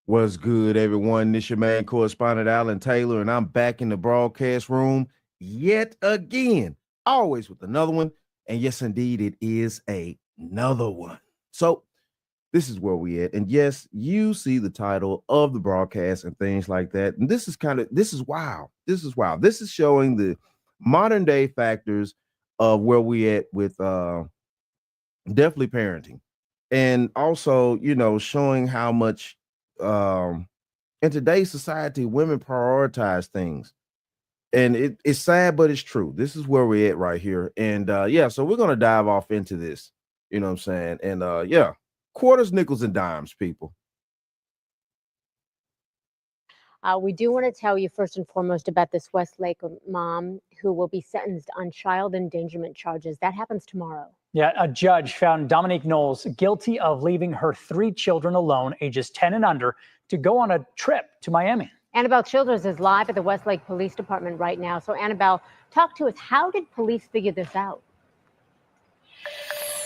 What's good, everyone? This your main correspondent, Alan Taylor, and I'm back in the broadcast room yet again, always with another one. And yes, indeed, it is another one. So this is where we at. And yes, you see the title of the broadcast and things like that. And this is wild. This is wild. This is showing the modern day factors of where we at with definitely parenting. And also, showing how much in today's society, women prioritize things. And it's sad, but it's true. This is where we're at right here. And yeah, so we're gonna dive off into this, you know what I'm saying? And yeah, quarters, nickels, and dimes, people. We do want to tell you first and foremost about this Westlake mom who will be sentenced on child endangerment charges. That happens tomorrow. Yeah, a judge found Dominique Knowles guilty of leaving her 3 children alone, ages 10 and under, to go on a trip to Miami. Annabelle Childers is live at the Westlake Police Department right now. So Annabelle, talk to us. How did police figure this out?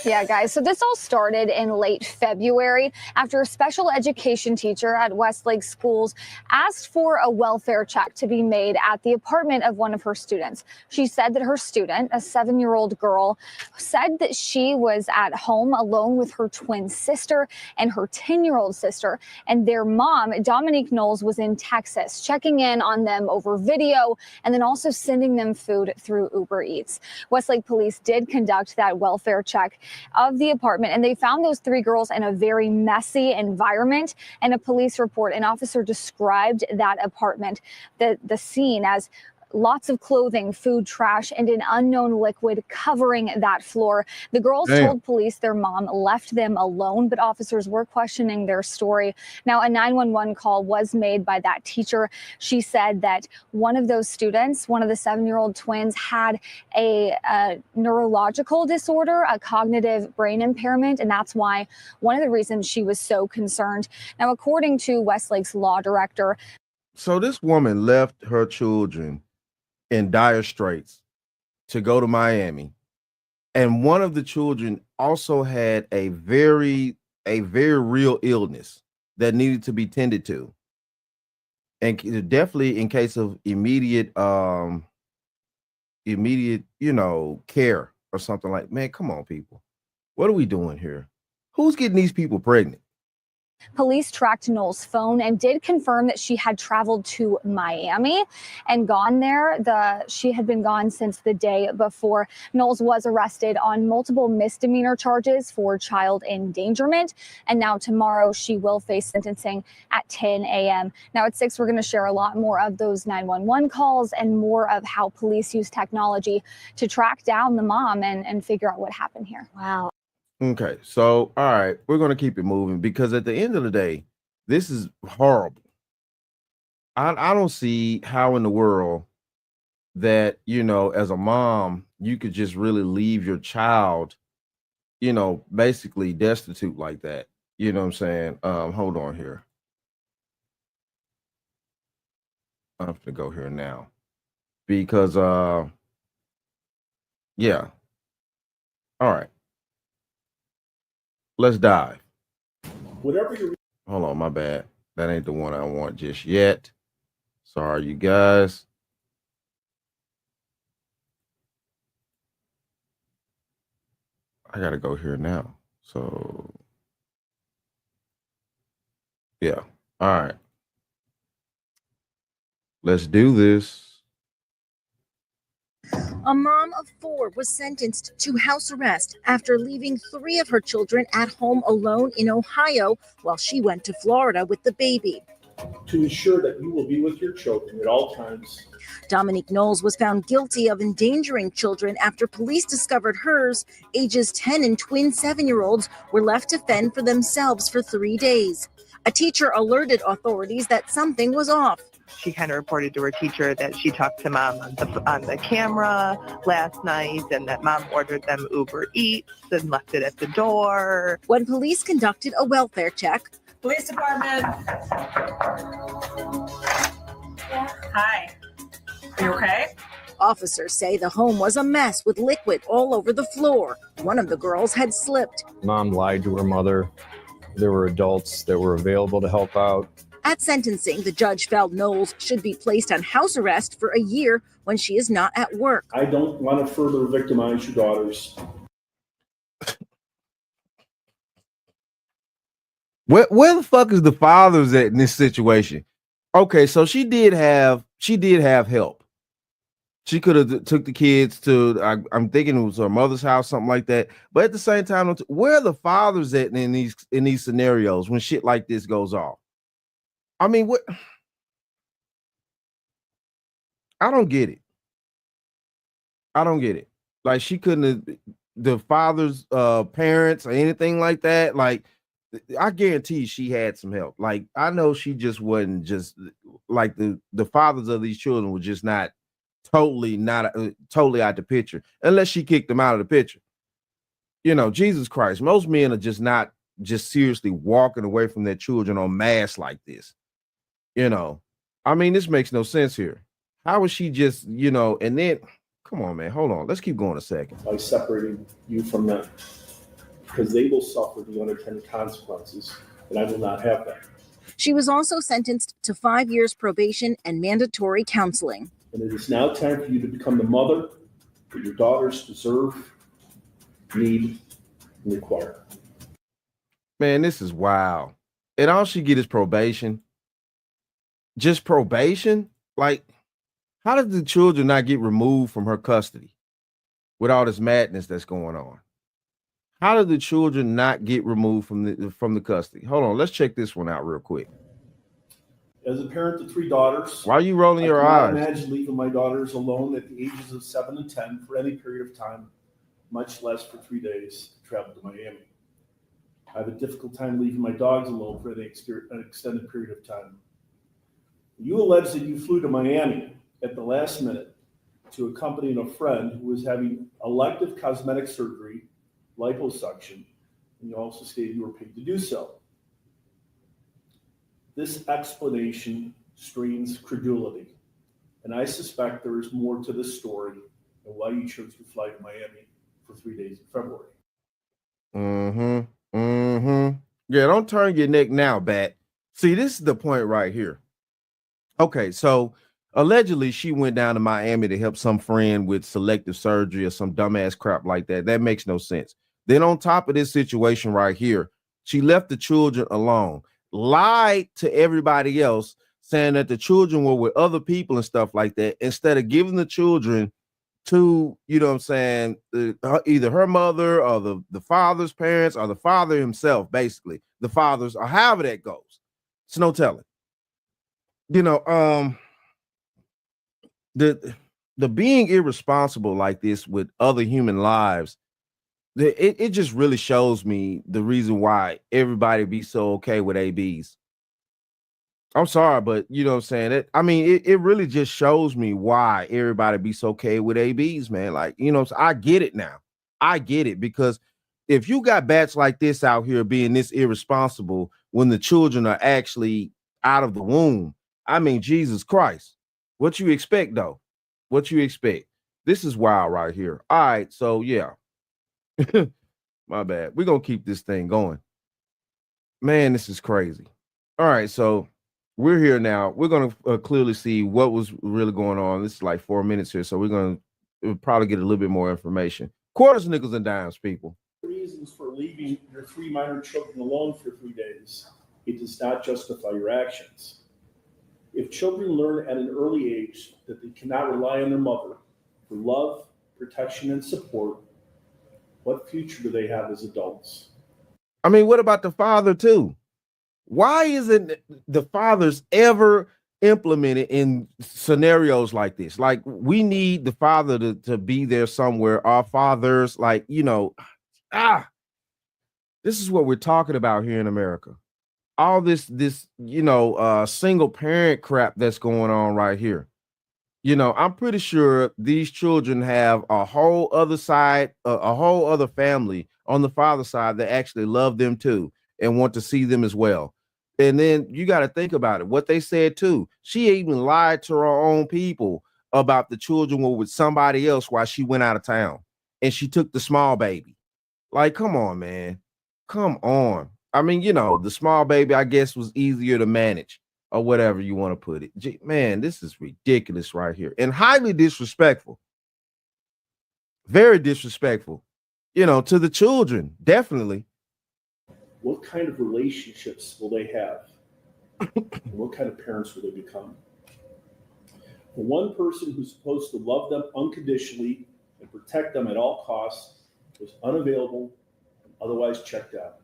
Yeah, guys, so this all started in late February after a special education teacher at Westlake Schools asked for a welfare check to be made at the apartment of one of her students. She said that her student, a 7-year-old girl, said that she was at home alone with her twin sister and her 10-year-old sister, and their mom, Dominique Knowles, was in Texas, checking in on them over video and then also sending them food through Uber Eats. Westlake police did conduct that welfare check of the apartment, and they found those 3 girls in a very messy environment. In a police report, an officer described that apartment, the scene, as lots of clothing, food, trash, and an unknown liquid covering that floor. The girls told police their mom left them alone, but officers were questioning their story. Now, a 911 call was made by that teacher. She said that one of those students, one of the 7-year-old twins, had a neurological disorder, a cognitive brain impairment, and that's why one of the reasons she was so concerned. Now, according to Westlake's law director. So this woman left her children in dire straits to go to Miami, and one of the children also had a very real illness that needed to be tended to, and definitely in case of immediate care or something. Like, man, come on, people, what are we doing here? Who's getting these people pregnant? Police tracked Knowles' phone and did confirm that she had traveled to Miami and gone there. She had been gone since the day before. Knowles was arrested on multiple misdemeanor charges for child endangerment. And now tomorrow she will face sentencing at 10 a.m. Now at 6, we're going to share a lot more of those 911 calls and more of how police use technology to track down the mom and figure out what happened here. Wow. Okay, so all right, we're gonna keep it moving because at the end of the day, this is horrible. I don't see how in the world that, as a mom, you could just really leave your child, basically destitute like that. You know what I'm saying? Hold on here. I have to go here now because yeah. All right. Let's dive. Whatever you hold on, my bad. That ain't the one I want just yet. Sorry, you guys. I gotta go here now. So yeah. All right. Let's do this. A mom of 4 was sentenced to house arrest after leaving 3 of her children at home alone in Ohio while she went to Florida with the baby. To ensure that you will be with your children at all times. Dominique Knowles was found guilty of endangering children after police discovered hers, ages 10 and twin 7-year-olds, were left to fend for themselves for 3 days. A teacher alerted authorities that something was off. She kind of reported to her teacher that she talked to mom on the camera last night and that mom ordered them Uber Eats and left it at the door. When police conducted a welfare check, Police department. Yeah. Hi. Are you okay? officers say the home was a mess with liquid all over the floor. One of the girls had slipped. Mom lied to her mother There were adults that were available to help out. At sentencing, the judge felt Knowles should be placed on house arrest for a year when she is not at work. I don't want to further victimize your daughters. Where the fuck is the fathers at in this situation? Okay, so she did have help. She could have took the kids to, I'm thinking it was her mother's house, something like that. But at the same time, where are the fathers at in these scenarios when shit like this goes off? I mean, what? I don't get it. I don't get it. Like, she couldn't have, the father's parents or anything like that. Like, I guarantee she had some help. Like, I know she just wasn't just like the fathers of these children were just totally out the picture, unless she kicked them out of the picture. You know, Jesus Christ, most men are just not just seriously walking away from their children en masse like this. You know, I mean, this makes no sense here. How was she just, you know, and then, come on, man, hold on. Let's keep going a second. By separating you from them, because they will suffer the unintended consequences, and I will not have that. She was also sentenced to 5 years probation and mandatory counseling. And it is now time for you to become the mother that your daughters deserve, need, and require. Man, this is wild. And all she get is probation. Just probation? Like, how did the children not get removed from her custody with all this madness that's going on? How did the children not get removed from the custody? Hold on, let's check this one out real quick. As a parent to 3 daugers, why are you rolling your eyes? eyes? I cannot imagine leaving my daughters alone at the ages of 7 and 10 for any period of time, much less for 3 days to travel to Miami. I have a difficult time leaving my dogs alone for an extended period of time. You allege that you flew to Miami at the last minute to accompany a friend who was having elective cosmetic surgery, liposuction, and you also stated you were paid to do so. This explanation strains credulity, and I suspect there is more to this story and why you chose to fly to Miami for 3 days in February. Yeah, don't turn your neck now, Bat. See, this is the point right here. Okay, so allegedly she went down to Miami to help some friend with selective surgery or some dumbass crap like that. That makes no sense. Then on top of this situation right here, she left the children alone, lied to everybody else, saying that the children were with other people and stuff like that, instead of giving the children to, you know what I'm saying, either her mother or the father's parents or the father himself, basically, the fathers, or however that goes. It's no telling. You know, the being irresponsible like this with other human lives, it just really shows me the reason why everybody be so okay with ABs. I'm sorry, but you know what I'm saying? It really just shows me why everybody be so okay with ABs, man. Like, you know, so I get it now. I get it, because if you got bats like this out here being this irresponsible when the children are actually out of the womb, I mean, Jesus Christ, what you expect though? What you expect? This is wild right here. All right, so yeah. My bad. We're gonna keep this thing going. Man, this is crazy. All right, so we're here now. We're gonna clearly see what was really going on. This is like 4 minutes here, so we're gonna probably get a little bit more information. Quarters, nickels, and dimes, people. Reasons for leaving your 3 minor children alone for 3 days. It does not justify your actions. If children learn at an early age that they cannot rely on their mother for love, protection, and support, what future do they have as adults? I mean, what about the father too? Why isn't the fathers ever implemented in scenarios like this? Like, we need the father to be there somewhere. Our fathers, like, you know, this is what we're talking about here in America. All this, you know, single parent crap that's going on right here. You know, I'm pretty sure these children have a whole other side, a whole other family on the father's side that actually love them too and want to see them as well. And then you got to think about it. What they said too. She even lied to her own people about the children were with somebody else while she went out of town, and she took the small baby. Like, come on, man. Come on. I mean, you know, the small baby, I guess, was easier to manage or whatever you want to put it. Man, this is ridiculous right here and highly disrespectful. Very disrespectful, you know, to the children, definitely. What kind of relationships will they have? And what kind of parents will they become? The one person who's supposed to love them unconditionally and protect them at all costs was unavailable and otherwise checked out.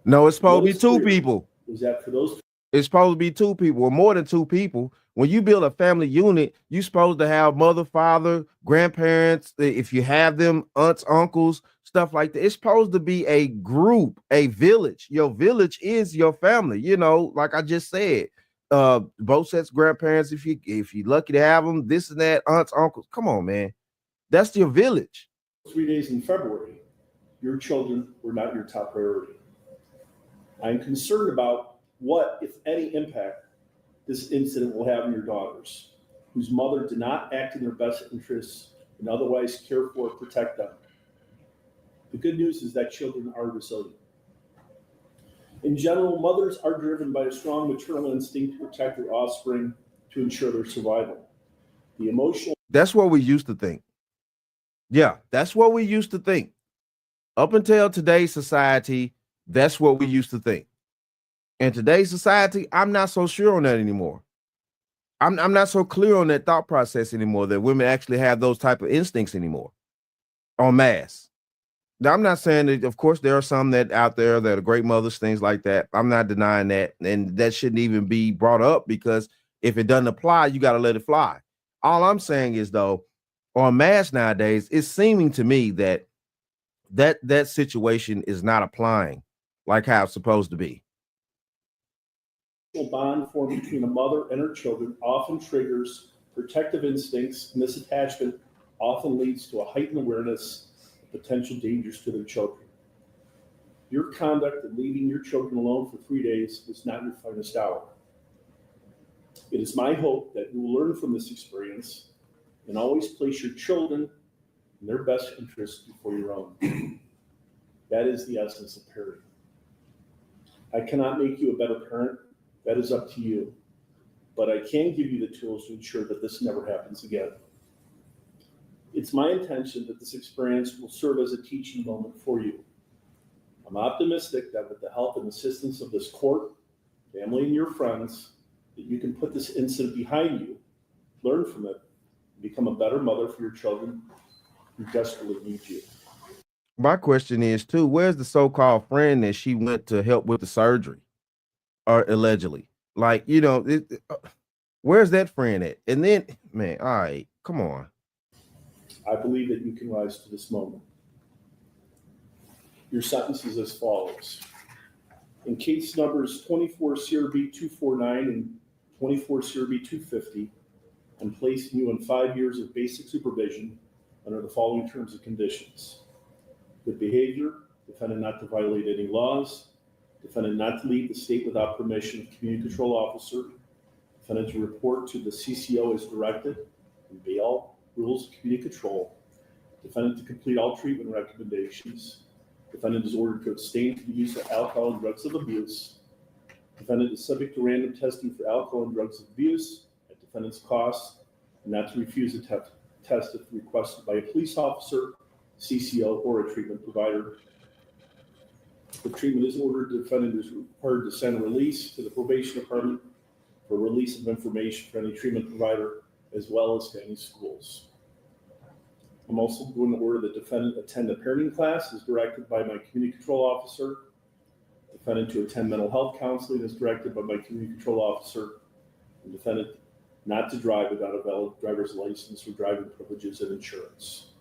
No, it's supposed What to be is two clear people. Was that for those It's supposed to be two people or more than two people. When you build a family unit, you're supposed to have mother, father, grandparents, if you have them, aunts, uncles, stuff like that. It's supposed to be a group, a village. Your village is your family, you know, like I just said. Both sets of grandparents, if you're lucky to have them, this and that, aunts, uncles. Come on, man. That's your village. 3 days in February, your children were not your top priority. I'm concerned about what, if any, impact this incident will have on your daughters, whose mother did not act in their best interests and otherwise care for or protect them. The good news is that children are resilient. In general, mothers are driven by a strong maternal instinct to protect their offspring to ensure their survival. The emotional. That's what we used to think. Yeah, that's what we used to think. Up until today's society, that's what we used to think. In today's society, I'm not so sure on that anymore. I'm not so clear on that thought process anymore, that women actually have those type of instincts anymore en masse. Now, I'm not saying that, of course, there are some that out there that are great mothers, things like that. I'm not denying that. And that shouldn't even be brought up, because if it doesn't apply, you got to let it fly. All I'm saying is, though, en masse nowadays, it's seeming to me that that situation is not applying like how it's supposed to be. Bond formed between a mother and her children often triggers protective instincts, and this attachment often leads to a heightened awareness of potential dangers to their children. Your conduct in leaving your children alone for 3 days was not your finest hour. It is my hope that you will learn from this experience and always place your children in their best interests before your own. That is the essence of parenting. I cannot make you a better parent. That is up to you. But I can give you the tools to ensure that this never happens again. It's my intention that this experience will serve as a teaching moment for you. I'm optimistic that with the help and assistance of this court, family, and your friends, that you can put this incident behind you, learn from it, and become a better mother for your children who desperately need you. My question is, too, where's the so-called friend that she went to help with the surgery? Or allegedly, like, you know, where's that friend at? And then, man, all right, come on. I believe that you can rise to this moment. Your sentence is as follows. In case numbers 24 CRB 249 and 24 CRB 250, I'm placing you on 5 years of basic supervision under the following terms and conditions. Good behavior, defendant not to violate any laws, defendant not to leave the state without permission of community control officer, defendant to report to the CCO as directed, and obey all rules of community control, defendant to complete all treatment recommendations, defendant is ordered to abstain from the use of alcohol and drugs of abuse, defendant is subject to random testing for alcohol and drugs of abuse at defendant's cost, and not to refuse a test if requested by a police officer, CCO, or a treatment provider. The treatment is ordered, the defendant is required to send a release to the probation department for release of information for any treatment provider, as well as to any schools. I'm also going to order the defendant attend a parenting class as directed by my community control officer, defendant to attend mental health counseling as directed by my community control officer, and defendant not to drive without a valid driver's license or driving privileges and insurance.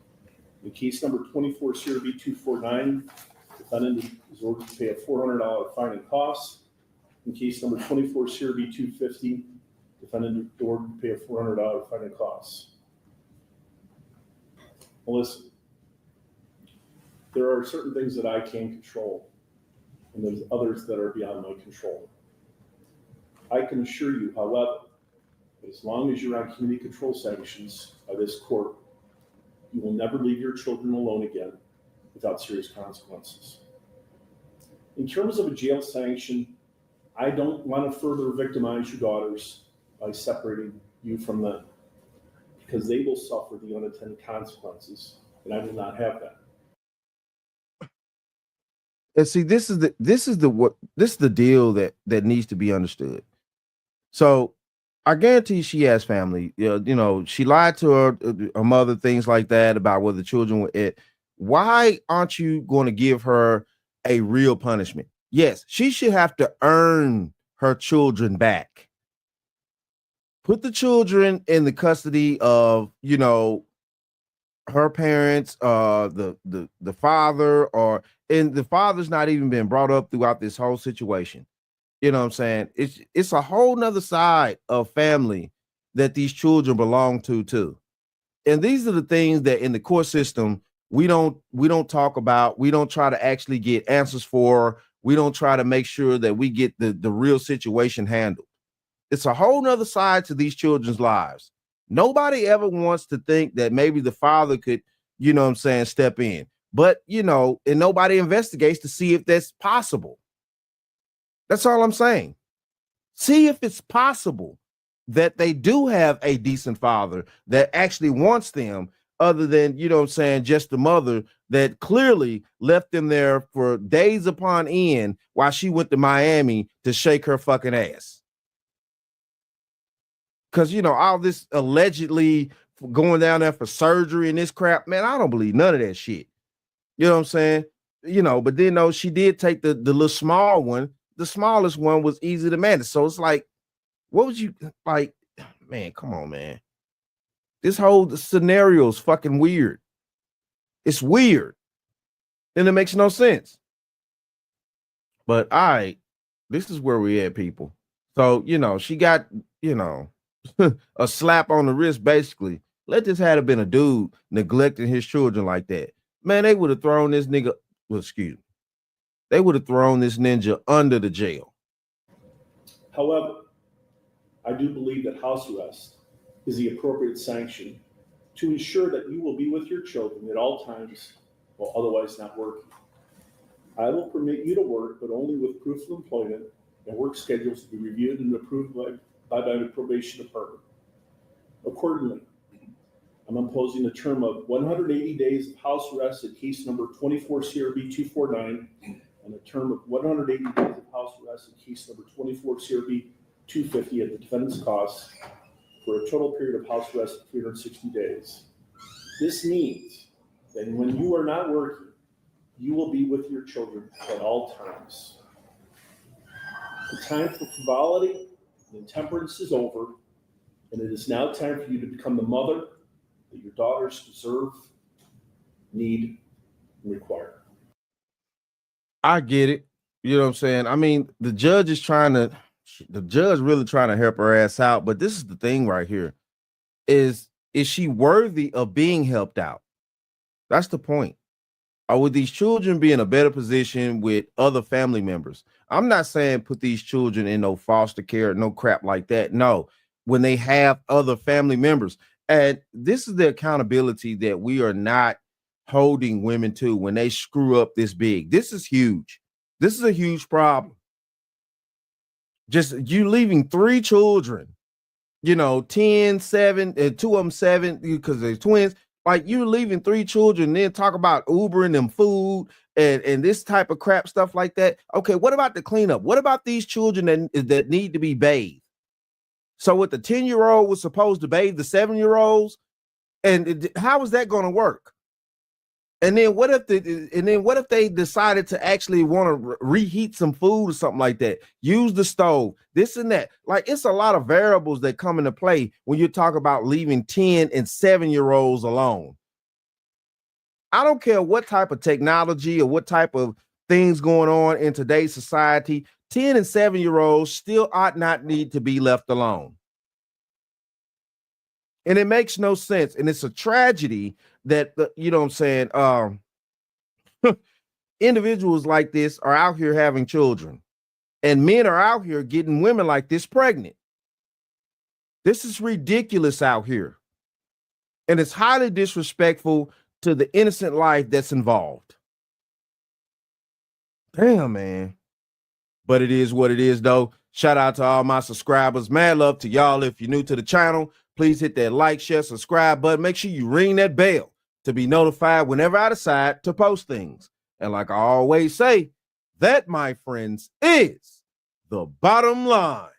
In case number 24 CRB 249, defendant is ordered to pay a $400 fine and costs. In case number 24 CRB 250, defendant is ordered to pay a $400 fine and costs. Well, listen, there are certain things that I can control, and there's others that are beyond my control. I can assure you, however, that as long as you're on community control sanctions by this court, you will never leave your children alone again without serious consequences. In terms of a jail sanction, I don't want to further victimize your daughters by separating you from them, because they will suffer the unintended consequences, and I will not have that. And see, this is the deal that needs to be understood. So I guarantee she has family. You know, she lied to her mother, things like that, about where the children were at. Why aren't you going to give her a real punishment? Yes, she should have to earn her children back. Put the children in the custody of, you know, her parents, the father, and the father's not even been brought up throughout this whole situation. You know what I'm saying? It's a whole nother side of family that these children belong to too. And these are the things that in the court system we don't talk about. We don't try to actually get answers for. We don't try to make sure that we get the real situation handled. It's a whole nother side to these children's lives. Nobody ever wants to think that maybe the father could, you know what I'm saying, step in. But, you know, and nobody investigates to see if that's possible. That's all I'm saying. See if it's possible that they do have a decent father that actually wants them, other than, you know what I'm saying, just the mother that clearly left them there for days upon end while she went to Miami to shake her fucking ass. Because, you know, all this allegedly going down there for surgery and this crap, man, I don't believe none of that shit. You know what I'm saying? You know, but then, though, she did take the little small one. The smallest one was easy to manage. So it's like, what would you, like, man, come on, man. This whole scenario is fucking weird. It's weird. And it makes no sense. But, all right, this is where we at, people. So, you know, she got, you know, a slap on the wrist, basically. Let this have been a dude neglecting his children like that. Man, they would have thrown this nigga, well, excuse me. They would have thrown this ninja under the jail. However, I do believe that house arrest is the appropriate sanction to ensure that you will be with your children at all times while otherwise not working. I will permit you to work, but only with proof of employment and work schedules to be reviewed and approved by the probation department. Accordingly, I'm imposing a term of 180 days of house arrest at case number 24 CRB 249 and a term of 180 days of house arrest at case number 24 CRB 250 at the defendant's cost for a total period of house arrest of 360 days. This means that when you are not working, you will be with your children at all times. The time for frivolity and intemperance is over, and it is now time for you to become the mother that your daughters deserve, need, and require. I get it. You know what I'm saying? I mean, the judge really trying to help her ass out, but this is the thing right here. Is she worthy of being helped out? That's the point. Or would these children be in a better position with other family members? I'm not saying put these children in no foster care, no crap like that. No, when they have other family members. And this is the accountability that we are not holding women to when they screw up this big. This is huge. This is a huge problem. Just you leaving 3 children, you know, 10, 7, and 2 of them 7 because they're twins. Like, you leaving 3 children, then talk about Ubering them food and this type of crap stuff like that. Okay, what about the cleanup? What about these children that need to be bathed? So what the 10-year-old was supposed to bathe the 7-year-olds, and how is that going to work? And then what if they decided to actually want to reheat some food or something like that? Use the stove, this and that. Like, it's a lot of variables that come into play when you talk about leaving 10 and 7-year-olds alone. I don't care what type of technology or what type of things going on in today's society. 10 and 7-year-olds still ought not need to be left alone. And it makes no sense. And it's a tragedy that, you know what I'm saying, individuals like this are out here having children. And men are out here getting women like this pregnant. This is ridiculous out here. And it's highly disrespectful to the innocent life that's involved. Damn, man. But it is what it is, though. Shout out to all my subscribers. Mad love to y'all. If you're new to the channel, please hit that like, share, subscribe button. Make sure you ring that bell to be notified whenever I decide to post things. And like I always say, that, my friends, is the bottom line.